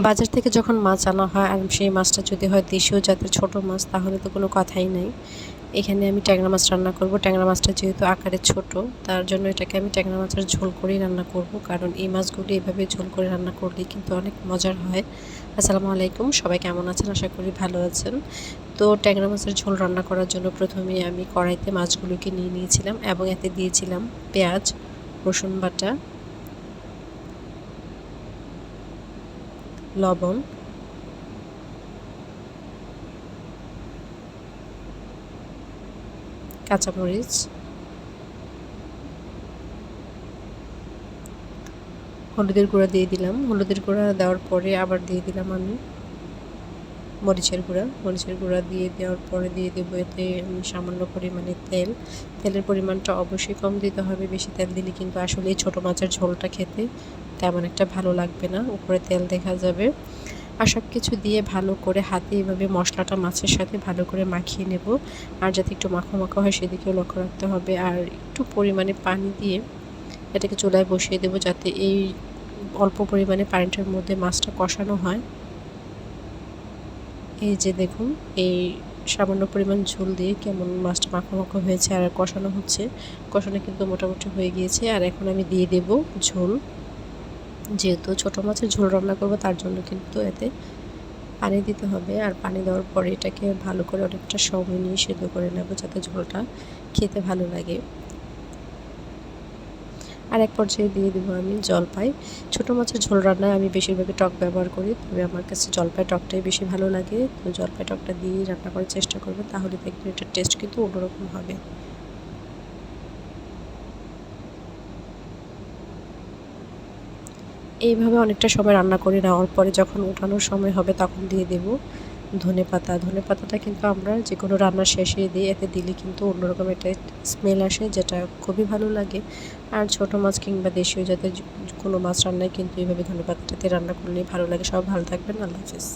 বাজার থেকে যখন মাছ আনা হয় আর সেই মাছটা যদি হয় দেশীয় জাতের ছোট মাছ, তাহলে তো কোনো কথাই নাই। এখানে আমি ট্যাংরা মাছ রান্না করব। ট্যাংরা মাছটা যেহেতু আকারে ছোট, তার জন্য এটাকে আমি ট্যাংরা মাছের ঝোল করেই রান্না করব, কারণ এই মাছগুলি এভাবে ঝোল করে রান্না করলে কিন্তু অনেক মজার হয়। আসসালামু আলাইকুম, সবাই কেমন আছেন? আশা করি ভালো আছেন। তো ট্যাংরা মাছের ঝোল রান্না করার জন্য প্রথমে আমি কড়াইতে মাছগুলোকে নিয়ে নিয়েছিলাম এবং এতে দিয়েছিলাম পেঁয়াজ, রসুন বাটা, লবণ, কাঁচামরিচ, হলুদের গুঁড়া দিয়ে দিলাম। হলুদের গুঁড়া দেওয়ার পরে আবার দিয়ে দিলাম আমি মরিচের গুঁড়া দিয়ে দেওয়ার পরে দিয়ে দেবো এতে আমি সামান্য পরিমাণে তেল। তেলের পরিমাণটা অবশ্যই কম দিতে হবে, বেশি তেল দিলে কিন্তু আসলে এই ছোটো মাছের ঝোলটা খেতে তেমন একটা ভালো লাগবে না, উপরে তেল দেখা যাবে। আর সব কিছু দিয়ে ভালো করে হাতে এভাবে মশলাটা মাছের সাথে ভালো করে মাখিয়ে নেব। আর যাতে একটু মাখো মাখো হয় সেদিকেও লক্ষ্য রাখতে হবে। আর একটু পরিমাণে পানি দিয়ে এটাকে চুলায় বসিয়ে দেবো, যাতে এই অল্প পরিমাণে পানিটার মধ্যে মাছটা কষানো হয়। এই যে দেখুন, এই সামান্য পরিমাণ ঝোল দিয়ে কেমন মাছটা মাখো মাখো হয়েছে আর কষানো হচ্ছে। কষানো কিন্তু মোটামুটি হয়ে গিয়েছে। আর এখন আমি দিয়ে দেব ঝোল। যেহেতু ছোটো মাছের ঝোল রান্না করব, তার জন্য কিন্তু এতে পানি দিতে হবে। আর পানি দেওয়ার পরে এটাকে ভালো করে অনেকটা সময় নিয়ে সেদ্ধ করে নেব, যাতে ঝোলটা খেতে ভালো লাগে। আর এক পর্যায়ে দিয়ে দেবো আমি জলপাই। ছোটো মাছের ঝোল রান্নায় আমি বেশিরভাগই টক ব্যবহার করি, তবে আমার কাছে জলপাই টকটাই বেশি ভালো লাগে। তো জলপাই টকটা দিয়েই রান্না করার চেষ্টা করবেন, তাহলে দেখবেন এটার টেস্ট কিন্তু অন্যরকম হবে। এইভাবে অনেকটা সময় রান্না করে নেওয়ার পরে যখন ওঠানোর সময় হবে, তখন দিয়ে দেব ধনেপাতা। ধনেপাতাটা কিন্তু আমরা যে কোনো রান্নার শেষে দিই, এতে দিলে কিন্তু অন্যরকম একটা স্মেল আসে, যেটা খুবই ভালো লাগে। আর ছোটো মাছ কিংবা দেশীয় জাতের কোনো মাছ রান্নায় কিন্তু এইভাবে ধনেপাতাটাতে রান্না করলেই ভালো লাগে। সব ভালো থাকবেন, আল্লাহ হাফেজ।